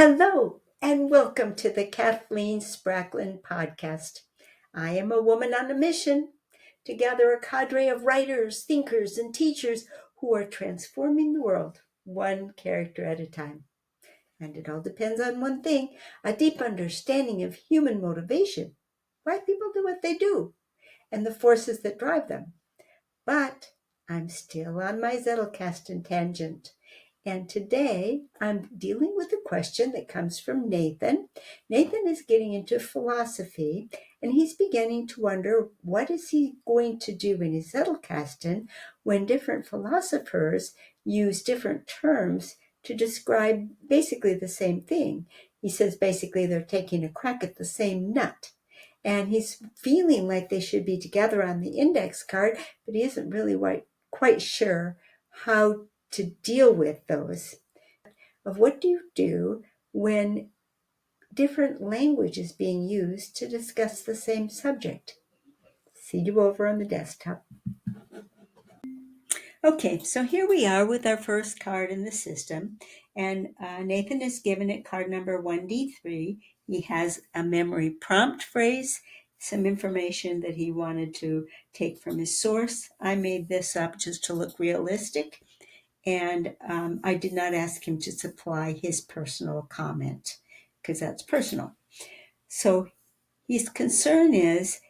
Hello, and welcome to the Kathleen Spracklin podcast. I am a woman on a mission to gather a cadre of writers, thinkers, and teachers who are transforming the world one character at a time. And it all depends on one thing: a deep understanding of human motivation, why people do what they do, and the forces that drive them. But I'm still on my Zettelkasten tangent. And today I'm dealing with a question that comes from Nathan. Nathan is getting into philosophy, and he's beginning to wonder what is he going to do in his Zettelkasten when different philosophers use different terms to describe basically the same thing. He says basically they're taking a crack at the same nut. And he's feeling like they should be together on the index card, but he isn't really quite sure how to deal with those. Of what do you do when different language is being used to discuss the same subject? See you over on the desktop. Okay, so here we are with our first card in the system, and Nathan has given it card number 1D3. He has a memory prompt phrase, some information that he wanted to take from his source. I made this up just to look realistic, and I did not ask him to supply his personal comment because that's personal. So his concern is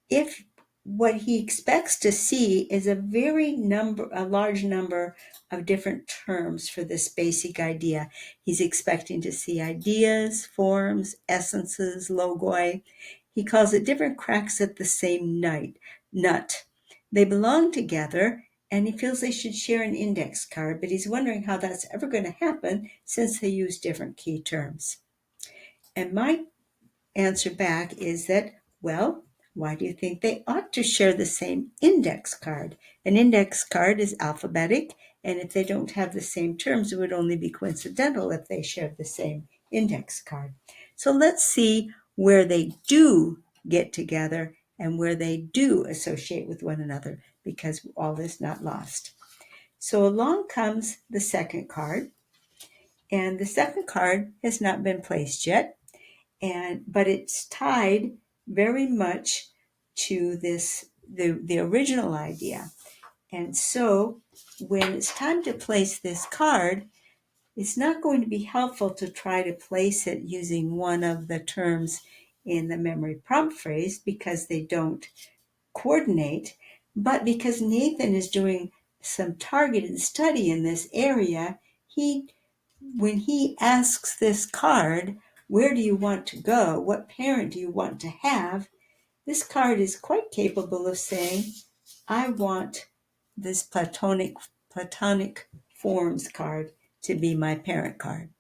if what he expects to see is a large number of different terms for this basic idea. He's expecting to see ideas, forms, essences, logoi. He calls it different cracks at the same nut. They belong together, and he feels they should share an index card, but he's wondering how that's ever going to happen since they use different key terms. And my answer back is that, well, why do you think they ought to share the same index card? An index card is alphabetic, and if they don't have the same terms, it would only be coincidental if they shared the same index card. So let's see where they do get together and where they do associate with one another, because all is not lost. So along comes the second card, and the second card has not been placed yet. But it's tied very much to the original idea. And so when it's time to place this card, it's not going to be helpful to try to place it using one of the terms in the memory prompt phrase because they don't coordinate, but because Nathan is doing some targeted study in this area, when he asks this card, where do you want to go? What parent do you want to have? This card is quite capable of saying, I want this platonic forms card to be my parent card.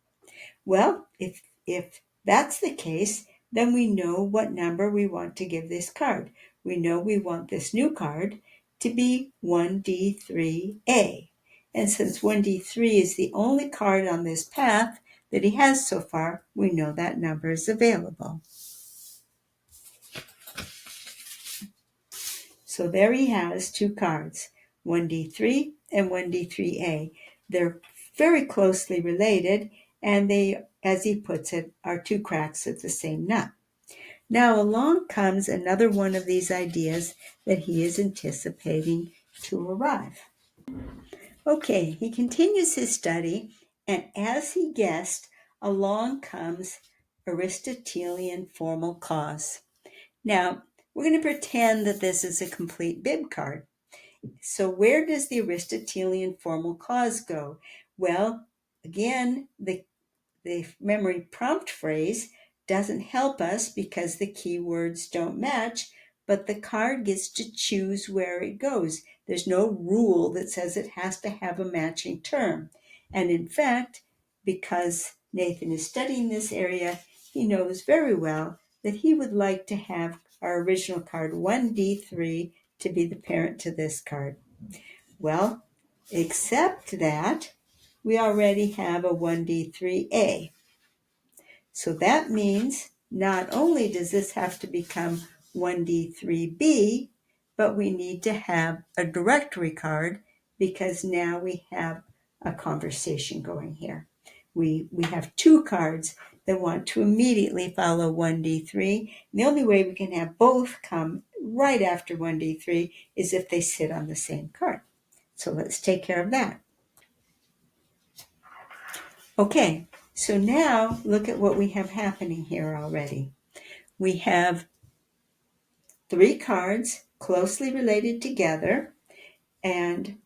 Well, if that's the case, then we know what number we want to give this card. We know we want this new card to be 1D3A. And since 1D3 is the only card on this path that he has so far, we know that number is available. So there he has two cards, 1D3 and 1D3A. They're very closely related, and they, as he puts it, are two cracks at the same nut. Now along comes another one of these ideas that he is anticipating to arrive. Okay, he continues his study, and as he guessed, along comes Aristotelian formal cause. Now, we're going to pretend that this is a complete bib card. So where does the Aristotelian formal cause go? Well, again, the memory prompt phrase doesn't help us because the keywords don't match, but the card gets to choose where it goes. There's no rule that says it has to have a matching term. And in fact, because Nathan is studying this area, he knows very well that he would like to have our original card 1D3 to be the parent to this card. Well, except that we already have a 1D3A. So that means not only does this have to become 1D3B, but we need to have a directory card because now we have a conversation going here. we have two cards that want to immediately follow 1D3. The only way we can have both come right after 1D3 is if they sit on the same card. So let's take care of that. Okay, so now look at what we have happening here already. We have three cards closely related together, and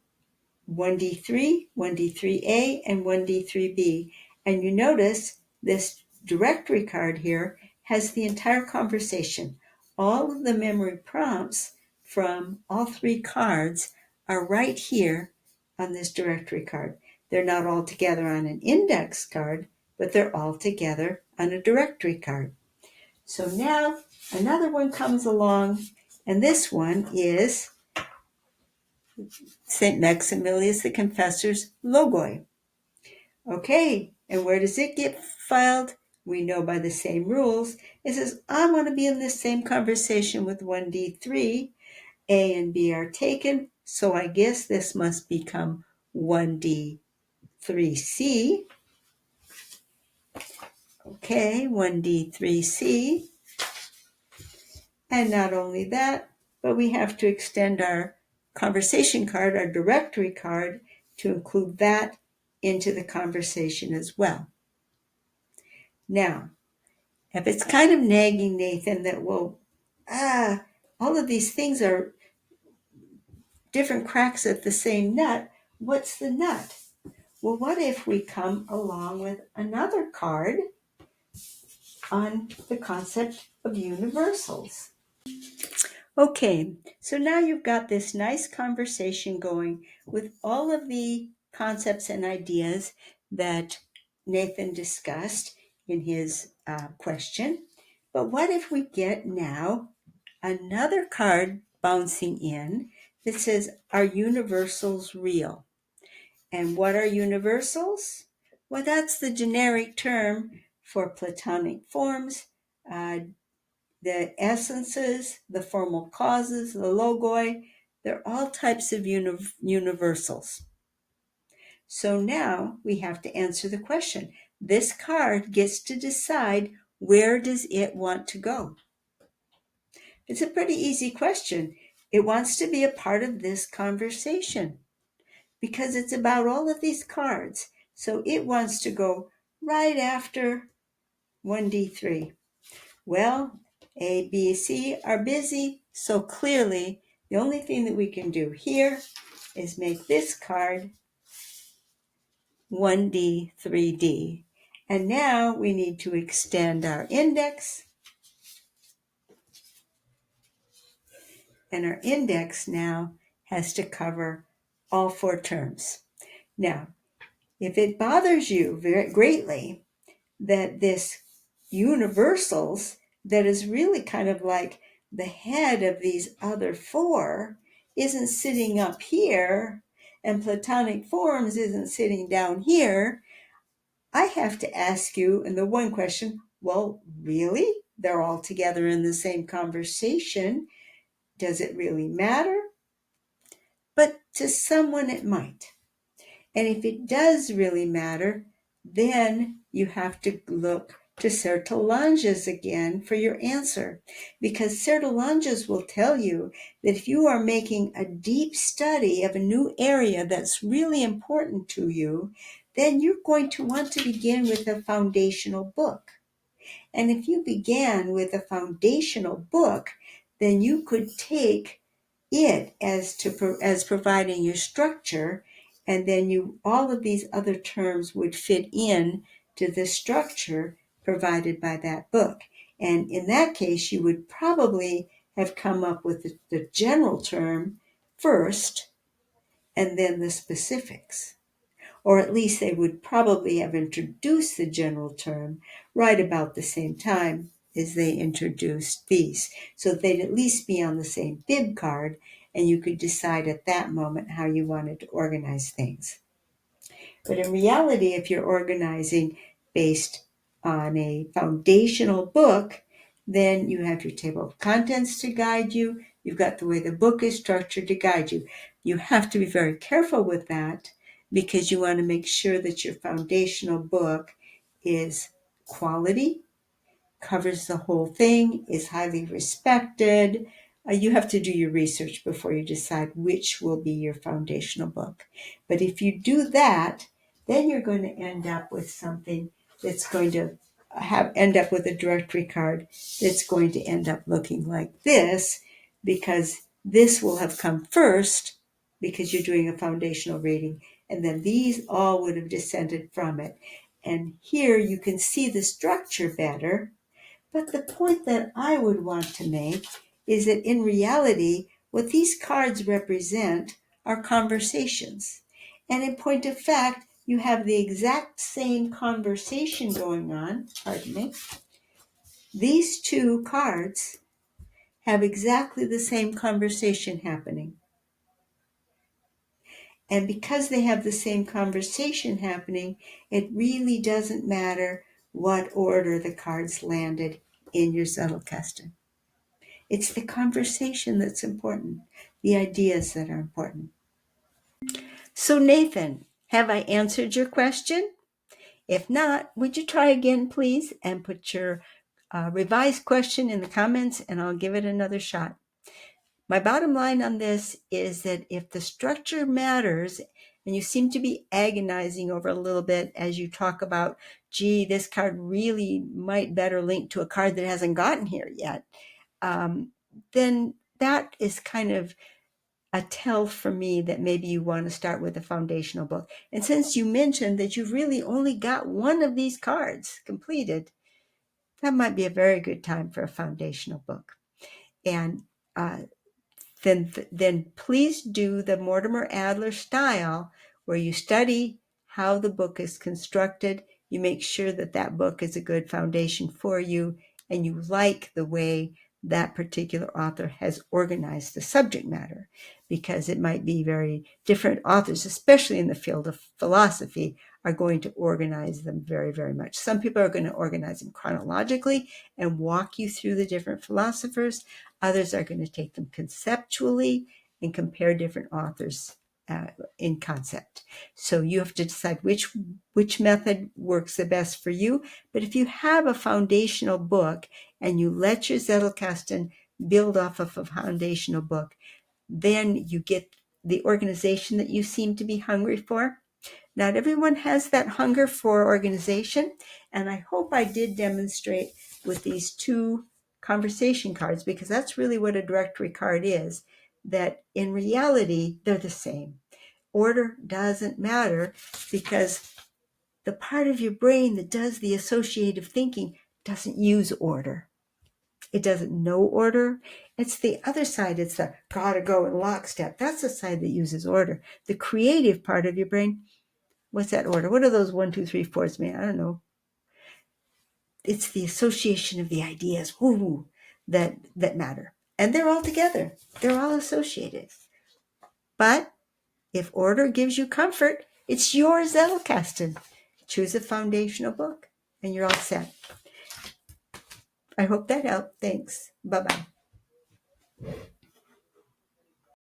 1D3, 1D3A, and 1D3B. And you notice this directory card here has the entire conversation. All of the memory prompts from all three cards are right here on this directory card. They're not all together on an index card, but they're all together on a directory card. So now another one comes along, and this one is St. Maximilius the Confessor's Logoi. Okay, and where does it get filed? We know by the same rules. It says, I want to be in this same conversation with 1D3. A and B are taken, so I guess this must become 1D3C. Okay, 1D3C. And not only that, but we have to extend our conversation card, our directory card, to include that into the conversation as well. Now, if it's kind of nagging Nathan that, well, all of these things are different cracks at the same nut, what's the nut? Well, what if we come along with another card on the concept of universals? Okay, so now you've got this nice conversation going with all of the concepts and ideas that Nathan discussed in his question. But what if we get now another card bouncing in that says, are universals real? And what are universals? Well, that's the generic term for Platonic forms, the essences, the formal causes, the logoi. They're all types of universals. So now we have to answer the question. This card gets to decide, where does it want to go? It's a pretty easy question. It wants to be a part of this conversation because it's about all of these cards. So it wants to go right after 1D3. Well, A, B, C are busy, so clearly the only thing that we can do here is make this card 1D, 3D. And now we need to extend our index. And our index now has to cover all four terms. Now, if it bothers you very greatly that this universals, that is really kind of like the head of these other four, isn't sitting up here and Platonic forms isn't sitting down here, I have to ask you in the one question, well, really? They're all together in the same conversation. Does it really matter? But to someone it might. And if it does really matter, then you have to look to Sertolanges again for your answer. Because Sertolanges will tell you that if you are making a deep study of a new area that's really important to you, then you're going to want to begin with a foundational book. And if you began with a foundational book, then you could take it as providing your structure, and then all of these other terms would fit in to the structure provided by that book. And in that case, you would probably have come up with the general term first and then the specifics. Or at least they would probably have introduced the general term right about the same time as they introduced these. So they'd at least be on the same bib card, and you could decide at that moment how you wanted to organize things. But in reality, if you're organizing based on a foundational book, then you have your table of contents to guide you. You've got the way the book is structured to guide you. You have to be very careful with that because you want to make sure that your foundational book is quality, covers the whole thing, is highly respected. You have to do your research before you decide which will be your foundational book. But if you do that, then you're going to end up with something that's going to end up with a directory card that's going to end up looking like this, because this will have come first because you're doing a foundational rating, and then these all would have descended from it. And here you can see the structure better. But the point that I would want to make is that in reality, what these cards represent are conversations. And in point of fact, you have the exact same conversation going on. Pardon me. These two cards have exactly the same conversation happening. And because they have the same conversation happening, it really doesn't matter what order the cards landed in your Zettelkasten. It's the conversation that's important, the ideas that are important. So, Nathan, have I answered your question? If not, would you try again, please, and put your revised question in the comments, and I'll give it another shot. My bottom line on this is that if the structure matters, and you seem to be agonizing over a little bit as you talk about, gee, this card really might better link to a card that hasn't gotten here yet, then that is kind of a tell for me that maybe you want to start with a foundational book. And since you mentioned that you've really only got one of these cards completed, that might be a very good time for a foundational book. And then please do the Mortimer Adler style, where you study how the book is constructed. You make sure that that book is a good foundation for you, and you like the way that particular author has organized the subject matter, because it might be very different authors, especially in the field of philosophy, are going to organize them very, very much. Some people are going to organize them chronologically and walk you through the different philosophers. Others are going to take them conceptually and compare different authors in concept. So you have to decide which method works the best for you. But if you have a foundational book and you let your Zettelkasten build off of a foundational book, then you get the organization that you seem to be hungry for. Not everyone has that hunger for organization, and I hope I did demonstrate with these two conversation cards, because that's really what a directory card is, that in reality, they're the same. Order doesn't matter, because the part of your brain that does the associative thinking doesn't use order. It doesn't know order. It's the other side. It's the gotta go in lockstep. That's the side that uses order. The creative part of your brain, what's that order? What are those 1, 2, 3, 4s mean? I don't know. It's the association of the ideas, that matter. And they're all together. They're all associated. But if order gives you comfort, it's your Zettelkasten. Choose a foundational book, and you're all set. I hope that helped. Thanks. Bye-bye.